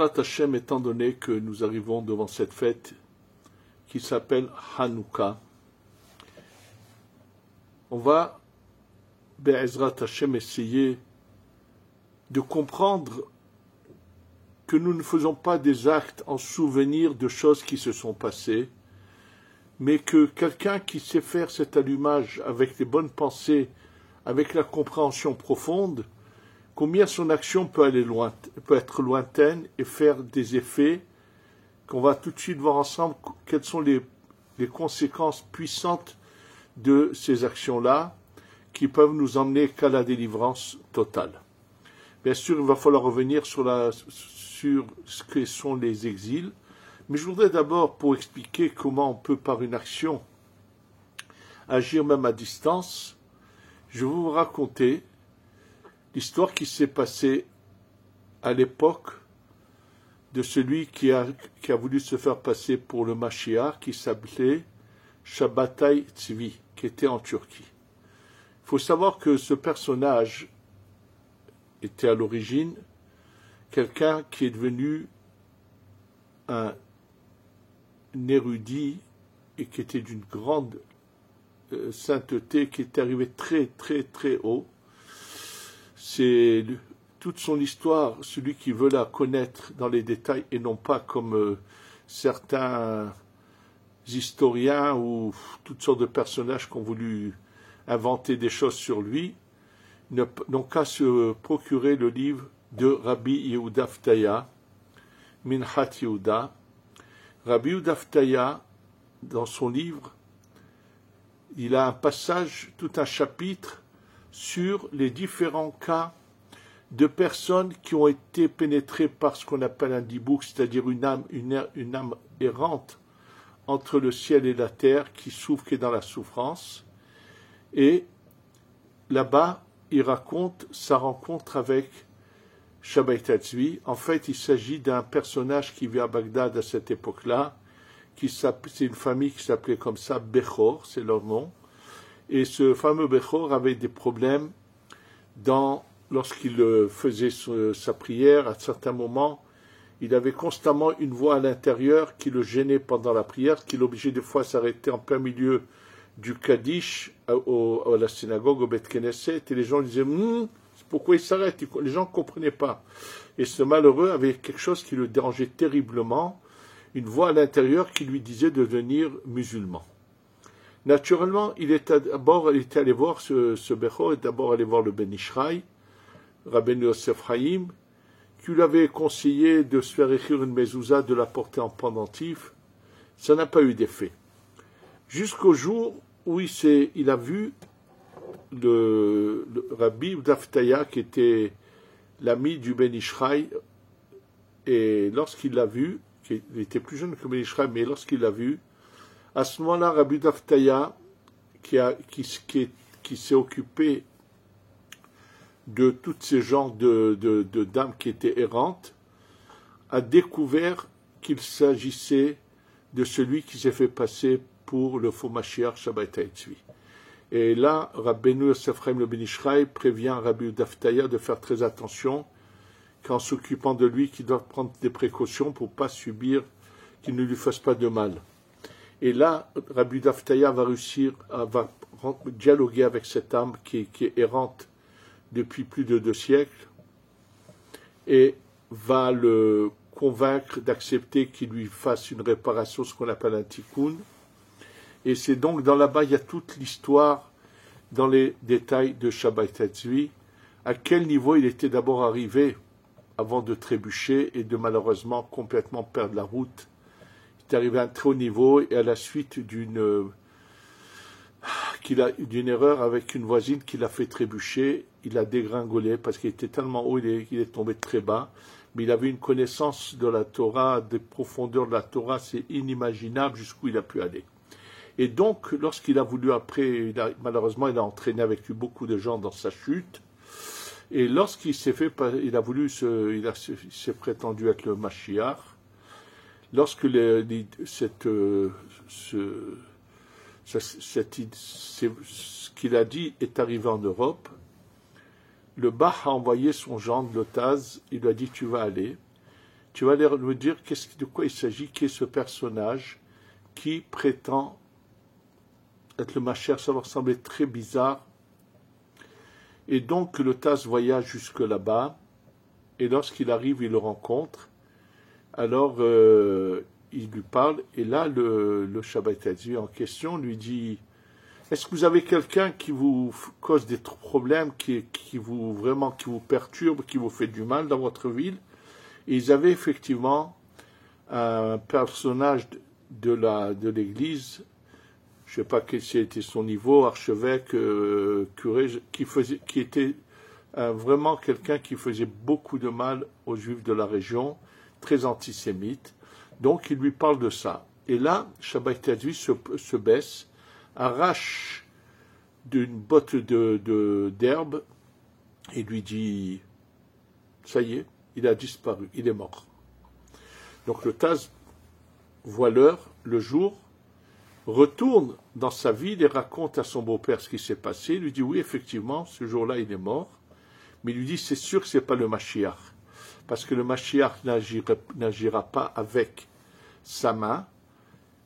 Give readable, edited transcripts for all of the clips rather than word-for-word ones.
Be'ezrat Hashem, étant donné que nous arrivons devant cette fête qui s'appelle Hanouka, on va, Be'ezrat Hashem, essayer de comprendre que nous ne faisons pas des actes en souvenir de choses qui se sont passées, mais que quelqu'un qui sait faire cet allumage avec les bonnes pensées, avec la compréhension profonde, combien son action peut aller loin, peut être lointaine et faire des effets qu'on va tout de suite voir ensemble quelles sont les conséquences puissantes de ces actions-là qui peuvent nous emmener qu'à la délivrance totale. Bien sûr, il va falloir revenir sur ce que sont les exils, mais je voudrais d'abord, pour expliquer comment on peut, par une action, agir même à distance, je vais vous raconter l'histoire qui s'est passée à l'époque de celui qui a voulu se faire passer pour le Mashiach, qui s'appelait Shabbatai Tzvi, qui était en Turquie. Il faut savoir que ce personnage était à l'origine quelqu'un qui est devenu un érudit et qui était d'une grande sainteté, qui est arrivé très très très haut. C'est toute son histoire, celui qui veut la connaître dans les détails et non pas comme certains historiens ou toutes sortes de personnages qui ont voulu inventer des choses sur lui, n'ont qu'à se procurer le livre de Rabbi Yehuda Ftaya, Minhat Yehuda. Rabbi Yehuda Ftaya, dans son livre, il a un passage, tout un chapitre, sur les différents cas de personnes qui ont été pénétrées par ce qu'on appelle un dibouk, c'est-à-dire une âme errante entre le ciel et la terre, qui souffre, qui est dans la souffrance. Et là-bas, il raconte sa rencontre avec Shabbatai Tzvi. En fait, il s'agit d'un personnage qui vit à Bagdad à cette époque-là, c'est une famille qui s'appelait comme ça Bechor, c'est leur nom. Et ce fameux Bechor avait des problèmes lorsqu'il faisait sa prière. À certains moments, il avait constamment une voix à l'intérieur qui le gênait pendant la prière, qui l'obligeait des fois à s'arrêter en plein milieu du Kaddish à la synagogue, au Beth Knesset, et les gens disaient pourquoi il s'arrête? Les gens ne comprenaient pas. Et ce malheureux avait quelque chose qui le dérangeait terriblement, une voix à l'intérieur qui lui disait de devenir musulman. Naturellement, il était allé voir ce Bechor, il est d'abord allé voir le Ben Ishraï, Rabbeinu Yosef Haïm, qui lui avait conseillé de se faire écrire une mezouza, de la porter en pendentif. Ça n'a pas eu d'effet. Jusqu'au jour où il a vu le Rabbi Yehuda Ftaya, qui était l'ami du Ben Ishraï, et lorsqu'il l'a vu, il était plus jeune que Ben Ishraï, mais lorsqu'il l'a vu, à ce moment-là, Rabbi Yehuda Ftaya, qui s'est occupé de toutes ces genres de dames qui étaient errantes, a découvert qu'il s'agissait de celui qui s'est fait passer pour le faux Mashiach Shabbatai Tzvi. Et là, Rabbeinu Yosef Haïm le Ben Ishraï prévient Rabbi Yehuda Ftaya de faire très attention, qu'en s'occupant de lui, qu'il doit prendre des précautions pour ne pas subir, qu'il ne lui fasse pas de mal. Et là, Rabbi Yehuda Ftaya va dialoguer avec cette âme qui est errante depuis plus de 2 siècles, et va le convaincre d'accepter qu'il lui fasse une réparation, ce qu'on appelle un tikkun. Et c'est donc là-bas, il y a toute l'histoire dans les détails de Shabbatai Tzvi, à quel niveau il était d'abord arrivé avant de trébucher et de malheureusement complètement perdre la route. Il est arrivé à un très haut niveau et à la suite d'une erreur avec une voisine qui l'a fait trébucher, il a dégringolé parce qu'il était tellement haut, il est tombé très bas. Mais il avait une connaissance de la Torah, des profondeurs de la Torah, c'est inimaginable jusqu'où il a pu aller. Et donc, lorsqu'il a voulu après, malheureusement, il a entraîné avec lui beaucoup de gens dans sa chute. Et lorsqu'il s'est s'est prétendu être le Mashiach, lorsque ce qu'il a dit est arrivé en Europe, le Bach a envoyé son gendre, le Taz, il lui a dit tu vas aller, Tu vas me dire de quoi il s'agit, qui est ce personnage qui prétend être le Mashiach. Ça leur semblait très bizarre. Et donc le Taz voyage jusque là-bas, et lorsqu'il arrive, il le rencontre. Alors il lui parle, et là le Shabbat en question lui dit: est-ce que vous avez quelqu'un qui vous cause des problèmes, qui vous perturbe, qui vous fait du mal dans votre ville? Et ils avaient effectivement un personnage de l'église, je ne sais pas quel était son niveau, archevêque, curé, qui était vraiment quelqu'un qui faisait beaucoup de mal aux Juifs de la région, très antisémite. Donc il lui parle de ça. Et là, Shabbat Tadvi se baisse, arrache d'une botte d'herbe et lui dit: ça y est, il a disparu, il est mort. Donc le Taz voit l'heure, le jour, retourne dans sa ville et raconte à son beau-père ce qui s'est passé. Il lui dit: oui, effectivement, ce jour-là, il est mort. Mais il lui dit: c'est sûr que ce n'est pas le Mashiach. Parce que le Mashiach n'agira pas avec sa main.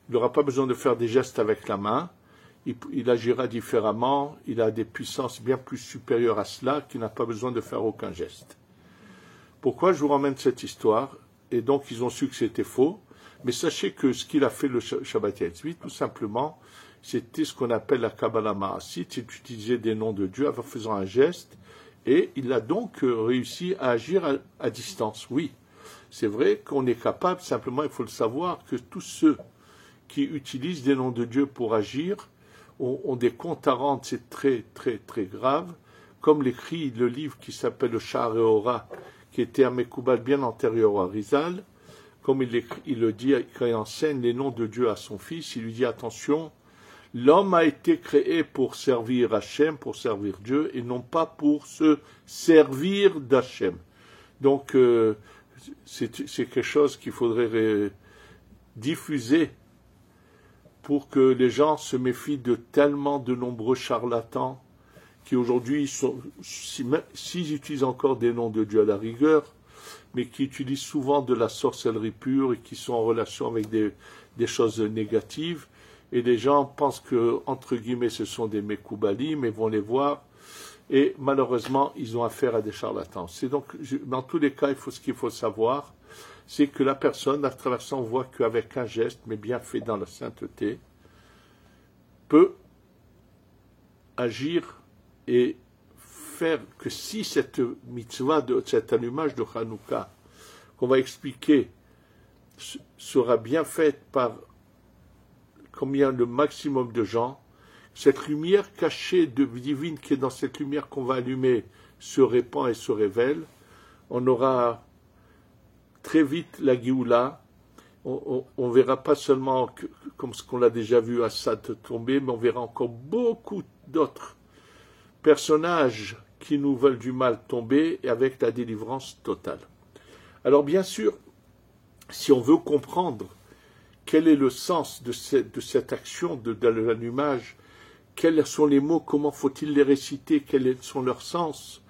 Il n'aura pas besoin de faire des gestes avec la main. Il agira différemment. Il a des puissances bien plus supérieures à cela, qu'il n'a pas besoin de faire aucun geste. Pourquoi je vous ramène cette histoire? Et donc, ils ont su que c'était faux. Mais sachez que ce qu'il a fait le Shabbat Yatzvi, tout simplement, c'était ce qu'on appelle la Kabbalah Ma'asit, c'est d'utiliser des noms de Dieu en faisant un geste, et il a donc réussi à agir à distance. Oui, c'est vrai qu'on est capable, simplement il faut le savoir, que tous ceux qui utilisent des noms de Dieu pour agir ont des comptes à rendre, c'est très très très grave, comme l'écrit le livre qui s'appelle le Sha'ar Ora, qui était un Mekoubal bien antérieur au Arizal. Comme il le dit, quand il enseigne les noms de Dieu à son fils, il lui dit: attention, l'homme a été créé pour servir Hachem, pour servir Dieu, et non pas pour se servir d'Hachem. Donc, c'est quelque chose qu'il faudrait diffuser pour que les gens se méfient de tellement de nombreux charlatans qui aujourd'hui, s'ils utilisent encore des noms de Dieu à la rigueur, mais qui utilisent souvent de la sorcellerie pure et qui sont en relation avec des choses négatives. Et les gens pensent que, entre guillemets, ce sont des Mekoubalim, mais vont les voir. Et malheureusement, ils ont affaire à des charlatans. C'est donc, dans tous les cas, ce qu'il faut savoir, c'est que la personne, à travers ça, on voit qu'avec un geste, mais bien fait dans la sainteté, peut agir et faire que si cette mitzvah, cet allumage de Hanouka, qu'on va expliquer, sera bien faite par combien le maximum de gens, cette lumière cachée divine qui est dans cette lumière qu'on va allumer se répand et se révèle, on aura très vite la Géoula. On verra pas seulement comme ce qu'on l'a déjà vu Assad tomber, mais on verra encore beaucoup d'autres personnages qui nous veulent du mal tomber, et avec la délivrance totale. Alors bien sûr, si on veut comprendre quel est le sens de cette action de l'allumage, quels sont les mots, comment faut-il les réciter, quels sont leurs sens,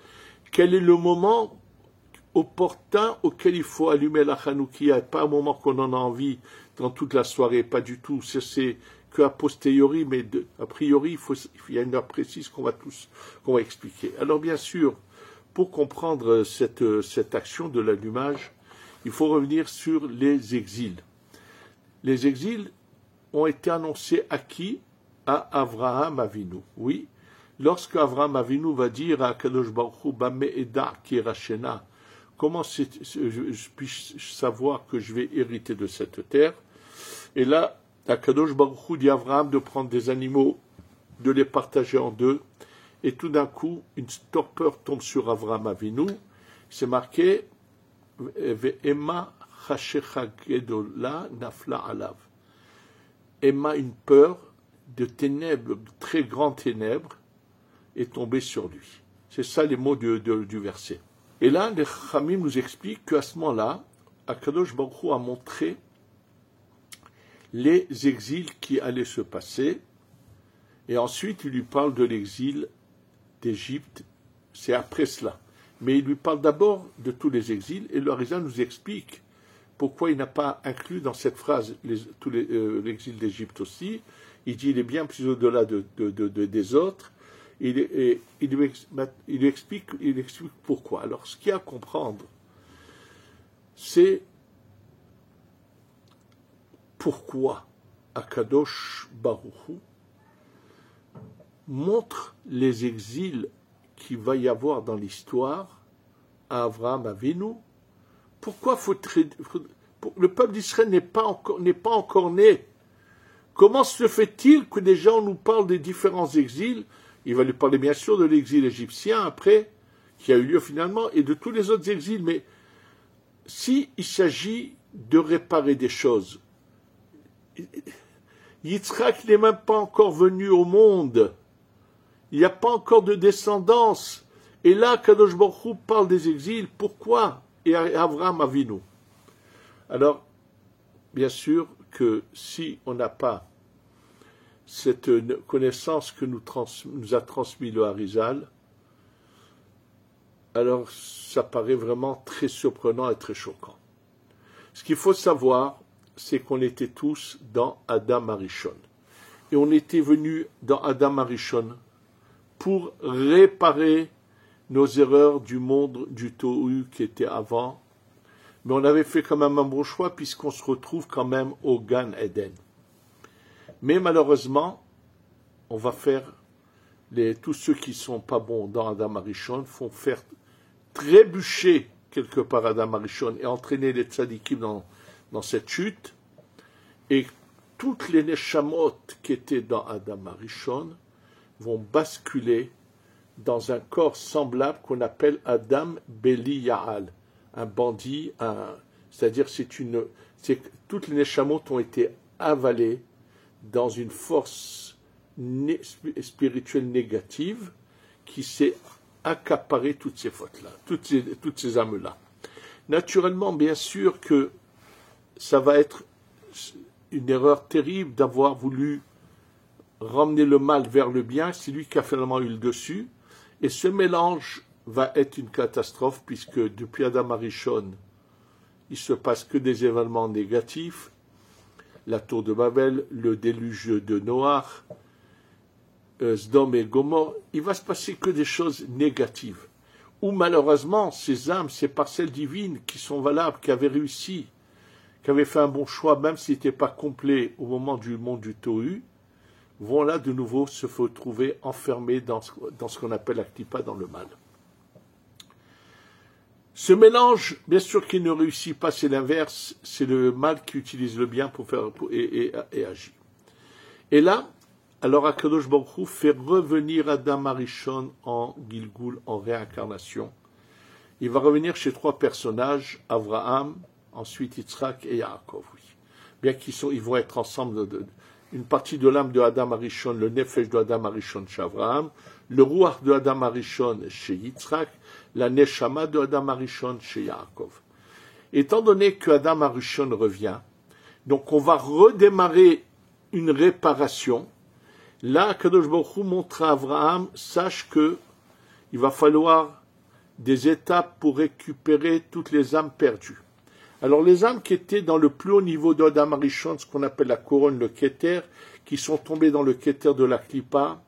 quel est le moment opportun auquel il faut allumer la Hanoukia, pas un moment qu'on en a envie dans toute la soirée, pas du tout, c'est qu'a posteriori, mais a priori, il y a une heure précise qu'on va expliquer. Alors bien sûr, pour comprendre cette action de l'allumage, il faut revenir sur les exils. Les exils ont été annoncés à qui? À Avraham Avinu. Oui, lorsque Avraham Avinu va dire à Kadosh Baruch Hu, Bame Eda Kirashena, comment je puis savoir que je vais hériter de cette terre? Et là, Kadosh Baruch Hu dit à Avraham de prendre des animaux, de les partager en deux, et tout d'un coup, une torpeur tombe sur Avraham Avinu. C'est marqué Ve'ema chashecha gedola nafla alav. Emma, une peur de ténèbres, de très grandes ténèbres, est tombée sur lui. C'est ça les mots du verset. Et là, les Chachamim nous expliquent qu'à ce moment-là, Akadosh Baruch Hu a montré les exils qui allaient se passer, et ensuite il lui parle de l'exil d'Égypte, c'est après cela. Mais il lui parle d'abord de tous les exils, et le Harizal nous explique pourquoi il n'a pas inclus dans cette phrase l'exil d'Égypte aussi. Il dit il est bien plus au-delà des autres. Il lui explique pourquoi. Alors, ce qu'il y a à comprendre, c'est pourquoi Akadosh Baruch Hu montre les exils qu'il va y avoir dans l'histoire à Avraham Avinu. Pourquoi le peuple d'Israël n'est pas encore né? Comment se fait-il que des gens nous parlent des différents exils? Il va lui parler bien sûr de l'exil égyptien après, qui a eu lieu finalement, et de tous les autres exils. Mais s'il s'agit de réparer des choses, Yitzhak n'est même pas encore venu au monde. Il n'y a pas encore de descendance. Et là, Kadosh Baruch Hu parle des exils. Pourquoi? Et Avraham Avinu. Alors, bien sûr que si on n'a pas cette connaissance que nous a transmis le Harizal, alors ça paraît vraiment très surprenant et très choquant. Ce qu'il faut savoir, c'est qu'on était tous dans Adam Arishon. Et on était venus dans Adam Arishon pour réparer nos erreurs du monde du Tohu qui était avant. Mais on avait fait quand même un bon choix puisqu'on se retrouve quand même au Gan Eden. Mais malheureusement, on va faire tous ceux qui ne sont pas bons dans Adam Arishon font faire trébucher quelque part Adam Arishon et entraîner les tzadikim dans cette chute. Et toutes les neshamot qui étaient dans Adam Arishon vont basculer dans un corps semblable qu'on appelle Adam Belial, un bandit, c'est-à-dire toutes les neshamot ont été avalées dans une force spirituelle négative qui s'est accaparée toutes ces fautes-là, toutes ces âmes-là. Naturellement, bien sûr que ça va être une erreur terrible d'avoir voulu ramener le mal vers le bien, c'est lui qui a finalement eu le dessus, et ce mélange va être une catastrophe, puisque depuis Adam Arishon, il se passe que des événements négatifs, la tour de Babel, le déluge de Noach, Sdom et Gomorrhe, il va se passer que des choses négatives, où malheureusement, ces âmes, ces parcelles divines qui sont valables, qui avaient réussi, qui avaient fait un bon choix, même s'il n'était pas complet au moment du monde du Tohu, vont là de nouveau se retrouver enfermés dans ce qu'on appelle la klipa, dans le mal. Ce mélange, bien sûr qu'il ne réussit pas, c'est l'inverse, c'est le mal qui utilise le bien et agit. Et là, alors Akadosh Baruch Hu fait revenir Adam Arishon en Gilgul, en réincarnation. Il va revenir chez trois personnages, Avraham, ensuite Yitzhak et Yaakov. Oui. Bien ils vont être ensemble, une partie de l'âme de Adam Arishon, le nefesh de Adam Arishon chez Avraham, le ruach de Adam Arishon chez Yitzhak, la neshama de Adam Arishon chez Yaakov. Étant donné que Adam Arishon revient, donc on va redémarrer une réparation. Là, Kadosh Baruch Hu montre à Avraham, sache que il va falloir des étapes pour récupérer toutes les âmes perdues. Alors les âmes qui étaient dans le plus haut niveau d'Adam Arishon, ce qu'on appelle la couronne, le Keter, qui sont tombées dans le Keter de la Klipa,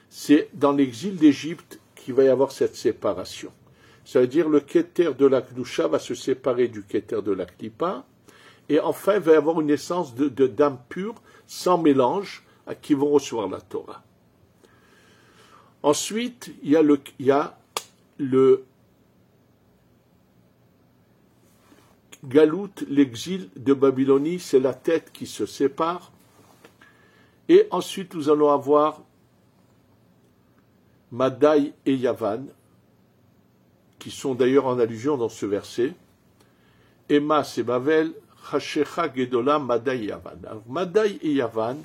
c'est dans l'exil d'Égypte qu'il va y avoir cette séparation. Ça veut dire le Keter de la Kdusha va se séparer du Keter de la Klipa, et enfin il va y avoir une naissance d'âmes pures, sans mélange, qui vont recevoir la Torah. Ensuite, il y a le Galout, l'exil de Babylonie, c'est la tête qui se sépare. Et ensuite, nous allons avoir Madai et Yavan, qui sont d'ailleurs en allusion dans ce verset. Emas et Bavel, Chashecha Gedola, Madai et Yavan. Alors, Madai et Yavan,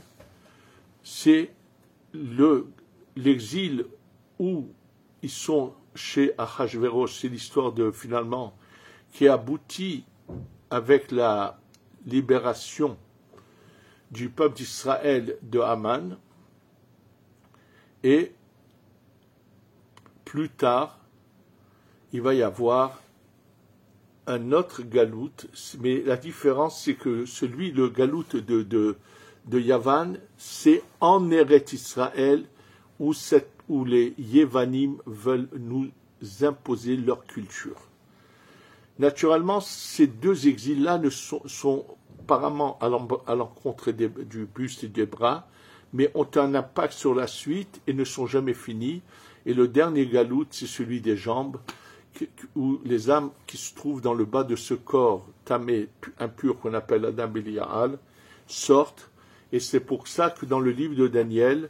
c'est l'exil où ils sont chez Achashverosh. C'est l'histoire finalement qui aboutit avec la libération du peuple d'Israël de Haman, et plus tard, il va y avoir un autre galout, mais la différence c'est que le galout de Yavan, c'est en Eretz Israël où les Yevanim veulent nous imposer leur culture. Naturellement, ces deux exils-là sont apparemment à l'encontre du buste et des bras, mais ont un impact sur la suite et ne sont jamais finis. Et le dernier galout, c'est celui des jambes, où les âmes qui se trouvent dans le bas de ce corps tamé, impur, qu'on appelle Adam Belial, sortent. Et c'est pour ça que dans le livre de Daniel,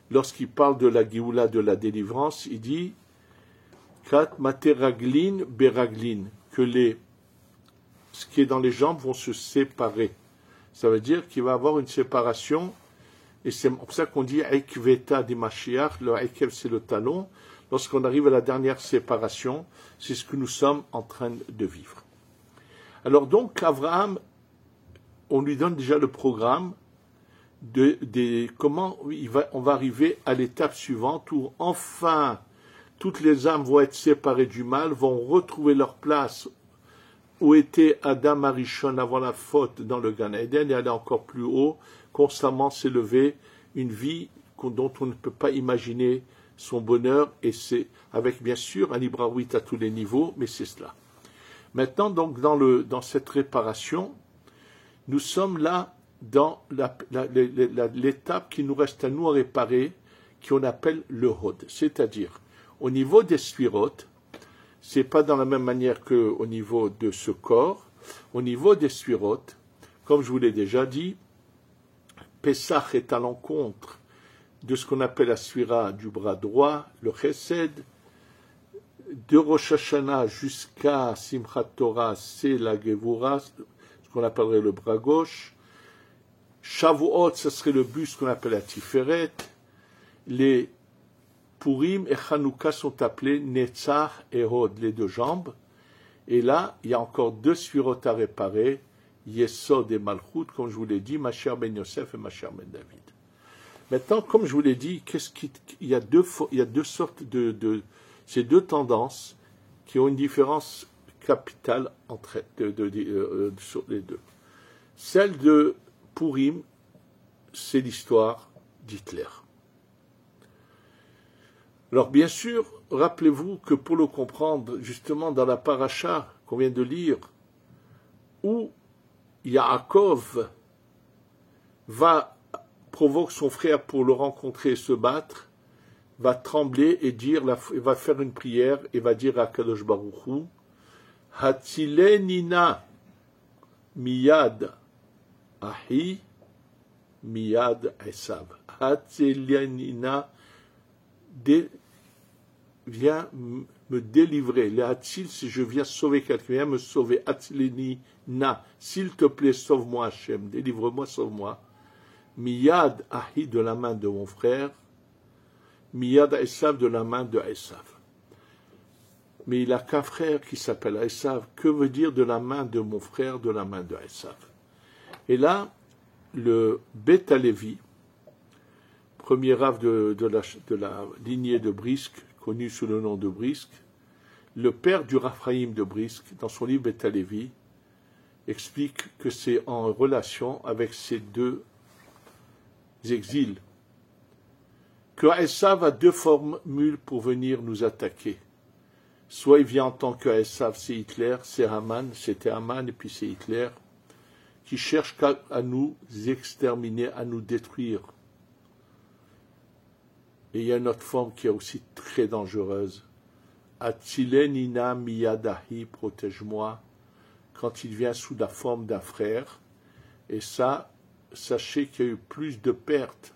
lorsqu'il parle de la Géoula, de la délivrance, il dit Kat materaglin beraglin, que ce qui est dans les jambes vont se séparer. Ça veut dire qu'il va y avoir une séparation, et c'est pour ça qu'on dit Eikveta di Mashiach, le Eikev c'est le talon. Lorsqu'on arrive à la dernière séparation, c'est ce que nous sommes en train de vivre. Alors donc, Abraham, on lui donne déjà le programme comment on va arriver à l'étape suivante où enfin toutes les âmes vont être séparées du mal, vont retrouver leur place où était Adam Arishon avant la faute dans le Gan Eden et aller encore plus haut, constamment s'élever, une vie dont on ne peut pas imaginer son bonheur, et c'est avec bien sûr un libre arbitre à tous les niveaux, mais c'est cela. Maintenant, donc, dans cette réparation, nous sommes là dans l'étape qui nous reste à nous à réparer, qu'on appelle le Hod, c'est-à-dire au niveau des Sphirot, c'est pas dans la même manière qu'au niveau de ce corps. Au niveau des Sphirot, comme je vous l'ai déjà dit, Pesach est à l'encontre de ce qu'on appelle la Sphira du bras droit, le Chesed. De Rosh Hashanah jusqu'à Simchat Torah, c'est la Gevura, ce qu'on appellerait le bras gauche. Shavuot, ce serait le buste qu'on appelle la Tiferet. Les Purim et Hanouka sont appelés Netzach et Hod, les deux jambes. Et là, il y a encore deux Sphirot à réparer, Yesod et Malchut, comme je vous l'ai dit, Masher ben Yosef et Masher ben David. Maintenant, comme je vous l'ai dit, il y a deux sortes ces deux tendances qui ont une différence capitale sur les deux. Celle de Purim, c'est l'histoire d'Hitler. Alors bien sûr, rappelez-vous que pour le comprendre, justement dans la paracha qu'on vient de lire, où Yaakov provoque son frère pour le rencontrer et se battre, va trembler et va faire une prière et va dire à Kadosh Baruch Hu, Hatzilenina miyad ahi miyad esav. Hatzilenina viens me délivrer. Le Hatzil, si je viens sauver quelqu'un, viens me sauver. Hatzilenina, s'il te plaît, sauve-moi, Hachem, délivre-moi, sauve-moi. Miyad ahi, de la main de mon frère, Miyad Esav, de la main de Esav. Mais il n'a qu'un frère qui s'appelle Esav. Que veut dire de la main de mon frère, de la main de Esav? Et là, le Beth Alevi, premier rave de la lignée de Brisk, connu sous le nom de Brisk, le père du Raphaïm de Brisk, dans son livre Beth Alevi, explique que c'est en relation avec ces deux exils que Esav a deux formules pour venir nous attaquer. Soit il vient en tant que Esav, c'est Hitler, c'est Haman, c'était Haman et puis c'est Hitler, qui cherche à nous exterminer, à nous détruire. Et il y a une autre forme qui est aussi très dangereuse. Atzilenina miyadahi, protège-moi, quand il vient sous la forme d'un frère. Et ça, sachez qu'il y a eu plus de pertes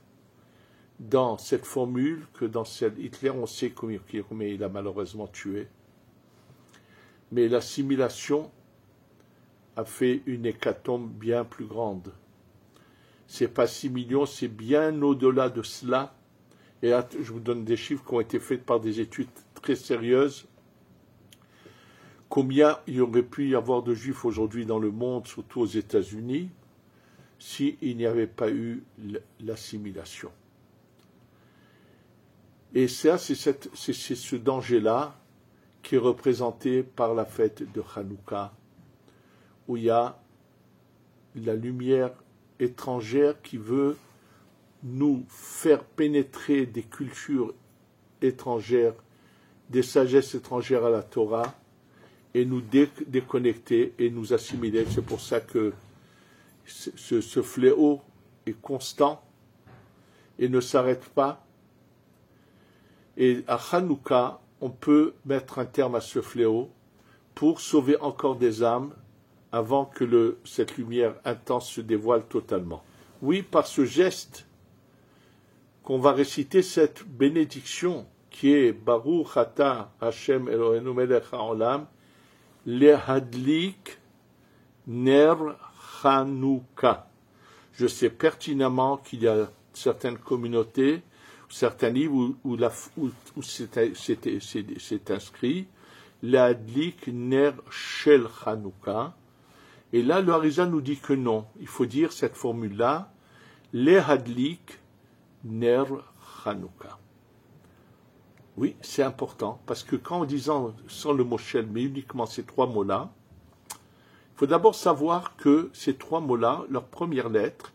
dans cette formule que dans celle Hitler. On sait combien il a malheureusement tué. Mais l'assimilation a fait une hécatombe bien plus grande. C'est pas 6 millions, c'est bien au-delà de cela. Et là, je vous donne des chiffres qui ont été faits par des études très sérieuses. Combien il y aurait pu y avoir de juifs aujourd'hui dans le monde, surtout aux États-Unis, s'il n'y avait pas eu l'assimilation. Et ça, c'est ce danger-là qui est représenté par la fête de Hanouka où il y a la lumière étrangère qui veut nous faire pénétrer des cultures étrangères, des sagesses étrangères à la Torah, et nous déconnecter et nous assimiler. C'est pour ça que ce fléau est constant et ne s'arrête pas. Et à Hanouka, on peut mettre un terme à ce fléau pour sauver encore des âmes avant que cette lumière intense se dévoile totalement. Oui, par ce geste qu'on va réciter cette bénédiction qui est Baruch Ata Hashem Eloheinu Melech HaOlam Lehadlik Ner Hanouka. Je sais pertinemment qu'il y a certaines communautés, certains livres où c'est inscrit Lehadlik Ner Shel Hanouka. Et là, le Harizal nous dit que non. Il faut dire cette formule-là, Lehadlik Ner Hanouka. Oui, c'est important, parce que quand en disant sans le mot Shel, mais uniquement ces trois mots-là, il faut d'abord savoir que ces trois mots-là, leurs premières lettres,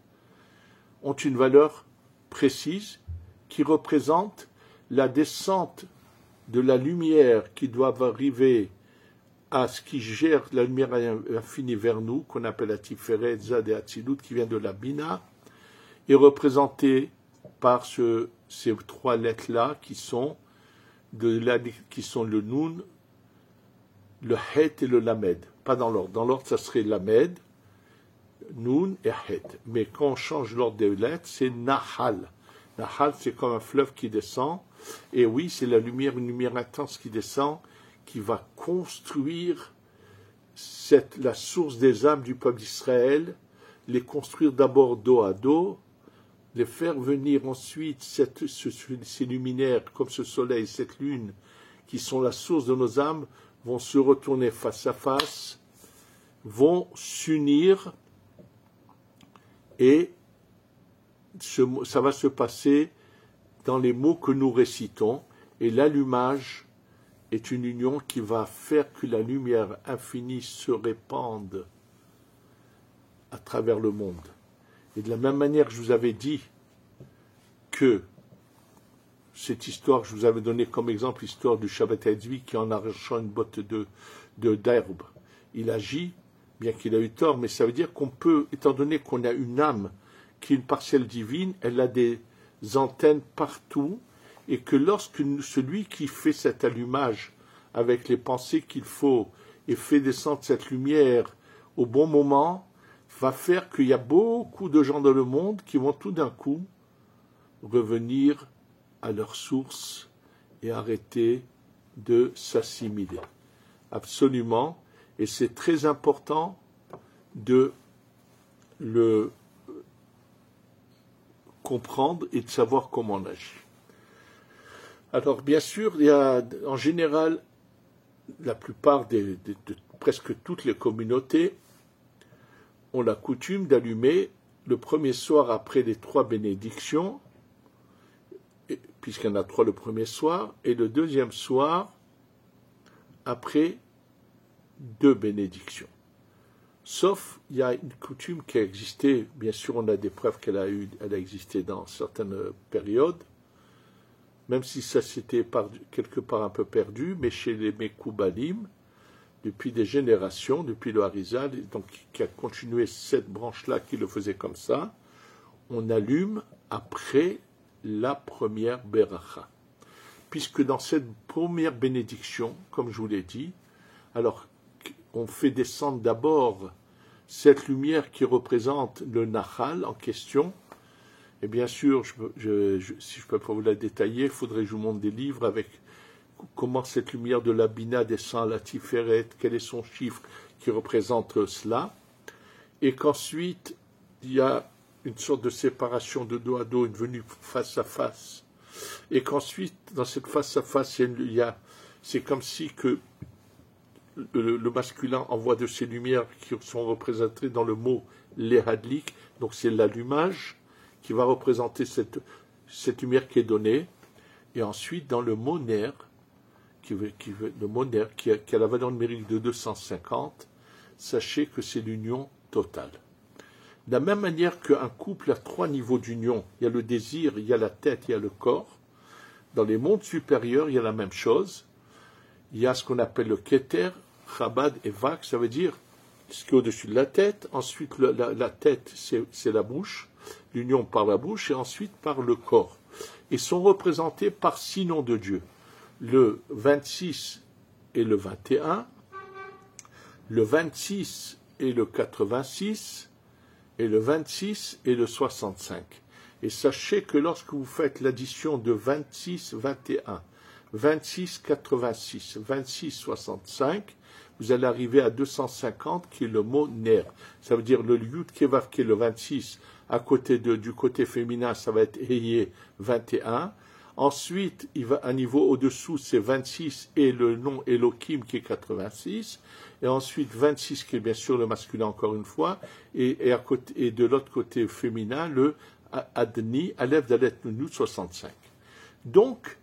ont une valeur précise qui représente la descente de la lumière qui doit arriver à ce qui gère la lumière infinie vers nous, qu'on appelle la Tiferet, Zad et Atzilut, qui vient de la Bina, est représentée par ces trois lettres-là qui sont le Nun, le Het et le Lamed. Pas dans l'ordre. Dans l'ordre, ça serait Lamed, Nun et Het. Mais quand on change l'ordre des lettres, c'est Nahal. Nahal, c'est comme un fleuve qui descend. Et oui, c'est une lumière intense qui descend, qui va construire la source des âmes du peuple d'Israël, les construire d'abord dos à dos, les faire venir ensuite ces luminaires, comme ce soleil, cette lune, qui sont la source de nos âmes, vont se retourner face à face, vont s'unir, et ça va se passer dans les mots que nous récitons, et l'allumage est une union qui va faire que la lumière infinie se répande à travers le monde. Et de la même manière que je vous avais dit que cette histoire, je vous avais donné comme exemple l'histoire du Shabbat Tzvi qui en arrachant une botte d'herbe, il agit, bien qu'il a eu tort, mais ça veut dire qu'on peut, étant donné qu'on a une âme qui est une parcelle divine, elle a des antennes partout, et que lorsque celui qui fait cet allumage avec les pensées qu'il faut et fait descendre cette lumière au bon moment, va faire qu'il y a beaucoup de gens dans le monde qui vont tout d'un coup revenir à leur source et arrêter de s'assimiler. Absolument. Et c'est très important de le comprendre et de savoir comment on agit. Alors, bien sûr, il y a en général, la plupart de presque toutes les communautés ont la coutume d'allumer le premier soir après les trois bénédictions, puisqu'il y en a trois le premier soir, et le deuxième soir après deux bénédictions. Sauf, il y a une coutume qui a existé, bien sûr on a des preuves qu'elle a existé dans certaines périodes, même si ça s'était quelque part un peu perdu, mais chez les Mekoubalim, depuis des générations, depuis le Harizal, donc qui a continué cette branche-là qui le faisait comme ça, on allume après la première Beracha. Puisque dans cette première bénédiction, comme je vous l'ai dit, alors on fait descendre d'abord cette lumière qui représente le Nahal en question. Et bien sûr, si je peux pas vous la détailler, il faudrait que je vous montre des livres avec comment cette lumière de la Bina descend à la Tiferet, quel est son chiffre qui représente cela. Et qu'ensuite, il y a une sorte de séparation de dos à dos, une venue face à face. Et qu'ensuite, dans cette face à face, c'est comme si que le masculin envoie de ces lumières qui sont représentées dans le mot lehadlik, donc c'est l'allumage qui va représenter cette lumière qui est donnée, et ensuite dans le mot ner, qui a la valeur numérique de 250, sachez que c'est l'union totale. De la même manière qu'un couple a 3 niveaux d'union, il y a le désir, il y a la tête, il y a le corps. Dans les mondes supérieurs, il y a la même chose. Il y a ce qu'on appelle le Keter, Chabad et Vak, ça veut dire ce qui est au-dessus de la tête. Ensuite, la tête, c'est la bouche, l'union par la bouche, et ensuite par le corps. Ils sont représentés par 6 noms de Dieu. Le 26 et le 21, le 26 et le 86, et le 26 et le 65. Et sachez que lorsque vous faites l'addition de 26, 21, 26, 86, 26, 65, vous allez arriver à 250, qui est le mot ner. Ça veut dire le Yud Kevav, qui est le 26, à côté du côté féminin, ça va être Eye 21. Ensuite, il va à niveau au-dessous, c'est 26 et le nom Elohim qui est 86. Et ensuite 26 qui est bien sûr le masculin encore une fois. Et de l'autre côté féminin, le Adni, Aleph Dalet Nunut 65. Donc,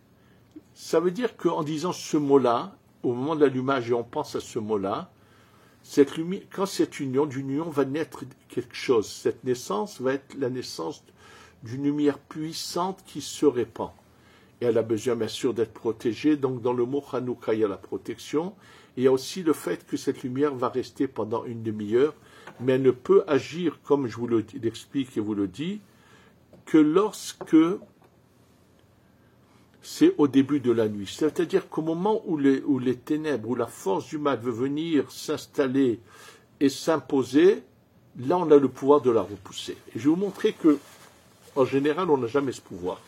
ça veut dire qu'en disant ce mot-là, au moment de l'allumage, et on pense à ce mot-là, quand cette union va naître quelque chose. Cette naissance va être la naissance d'une lumière puissante qui se répand. Et elle a besoin bien sûr d'être protégée. Donc dans le mot Hanouka, il y a la protection. Et il y a aussi le fait que cette lumière va rester pendant une demi-heure, mais elle ne peut agir, comme je vous l'explique et vous le dis, que lorsque c'est au début de la nuit. C'est-à-dire qu'au moment où les ténèbres, où la force du mal veut venir s'installer et s'imposer, là on a le pouvoir de la repousser. Et je vais vous montrer que, en général, on n'a jamais ce pouvoir.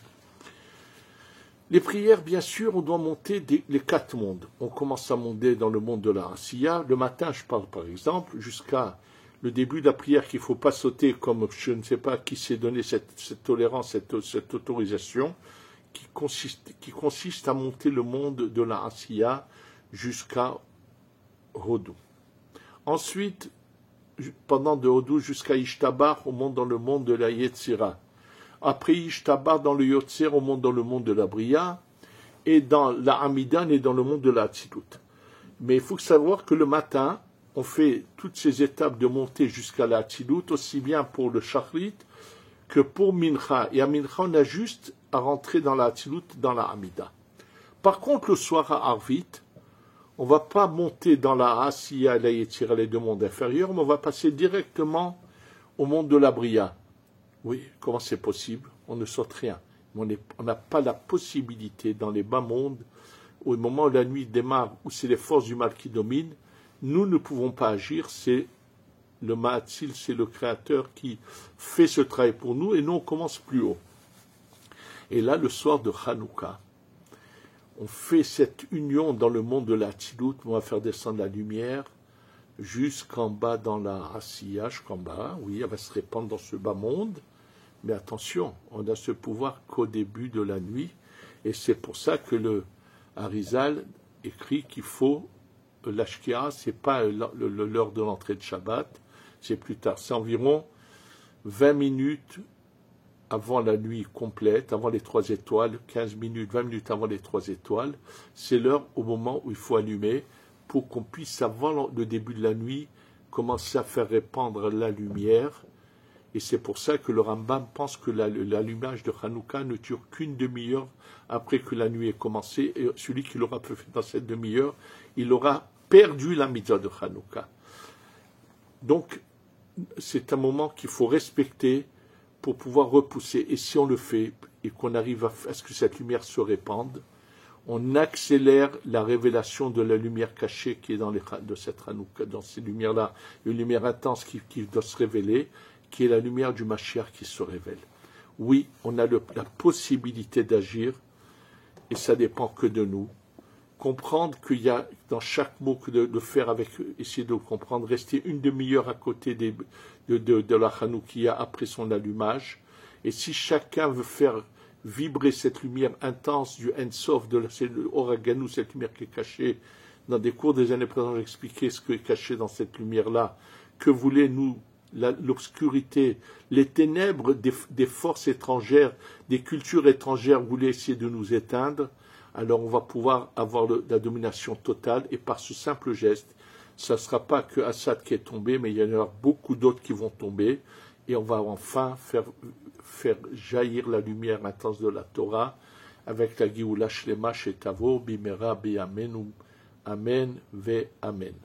Les prières, bien sûr, on doit monter les 4 mondes. On commence à monter dans le monde de la Asiya. Le matin, je parle par exemple, jusqu'à le début de la prière qu'il ne faut pas sauter, comme je ne sais pas qui s'est donné cette tolérance, cette autorisation, qui consiste à monter le monde de la Asiya jusqu'à Hodou. Ensuite, pendant de Hodou jusqu'à Ishtabar, on monte dans le monde de la Yetzira. Après Ishtabar, dans le Yotzer, on monte dans le monde de la Bria, et dans la Hamidan et dans le monde de la Hatzilut. Mais il faut savoir que le matin, on fait toutes ces étapes de montée jusqu'à la Hatzilut, aussi bien pour le Shachrit que pour Mincha. Et à Mincha, on a juste à rentrer dans la Hatzilut, dans la Hamida. Par contre, le soir à Arvit, on ne va pas monter dans la Asiya et la Yetzira, les 2 mondes inférieurs, mais on va passer directement au monde de la Bria. Oui, comment c'est possible? On ne saute rien. On n'a pas la possibilité dans les bas mondes, au moment où la nuit démarre, où c'est les forces du mal qui dominent, nous ne pouvons pas agir, c'est le Ma'atzil, c'est le Créateur qui fait ce travail pour nous, et nous on commence plus haut. Et là, le soir de Hanouka, on fait cette union dans le monde de la Tzilut, on va faire descendre la lumière, jusqu'en bas dans la Asiya, jusqu'en bas, oui, elle va se répandre dans ce bas monde. Mais attention, on a ce pouvoir qu'au début de la nuit, et c'est pour ça que le Harizal écrit qu'il faut l'ashkia, c'est pas l'heure de l'entrée de Shabbat, c'est plus tard, c'est environ 20 minutes avant la nuit complète, avant les 3 étoiles, 15 minutes, 20 minutes avant les 3 étoiles, c'est l'heure au moment où il faut allumer pour qu'on puisse, avant le début de la nuit, commencer à faire répandre la lumière. Et c'est pour ça que le Rambam pense que l'allumage de Hanouka ne dure qu'une demi-heure après que la nuit ait commencé. Et celui qui l'aura fait dans cette demi-heure, il aura perdu la mitzvah de Hanouka. Donc, c'est un moment qu'il faut respecter pour pouvoir repousser. Et si on le fait, et qu'on arrive à ce que cette lumière se répande, on accélère la révélation de la lumière cachée qui est de cette Hanouka, dans ces lumières-là, une lumière intense qui doit se révéler, qui est la lumière du Mashiach qui se révèle. Oui, on a la possibilité d'agir, et ça dépend que de nous. Comprendre qu'il y a dans chaque mot de faire avec, essayer de comprendre, rester une demi-heure à côté de la Hanoukia après son allumage, et si chacun veut faire vibrer cette lumière intense du Ensof, de l'Oraganou, cette lumière qui est cachée, dans des cours des années présentes, j'ai expliqué ce qui est caché dans cette lumière-là, que voulait nous l'obscurité, les ténèbres des forces étrangères, des cultures étrangères voulaient essayer de nous éteindre, alors on va pouvoir avoir la domination totale, et par ce simple geste, ça ne sera pas que Assad qui est tombé, mais il y en aura beaucoup d'autres qui vont tomber, et on va enfin faire jaillir la lumière intense de la Torah, avec la Géoula Shlema chez Tavo, Bimera, Bi'amen, Amen, Ve Amen.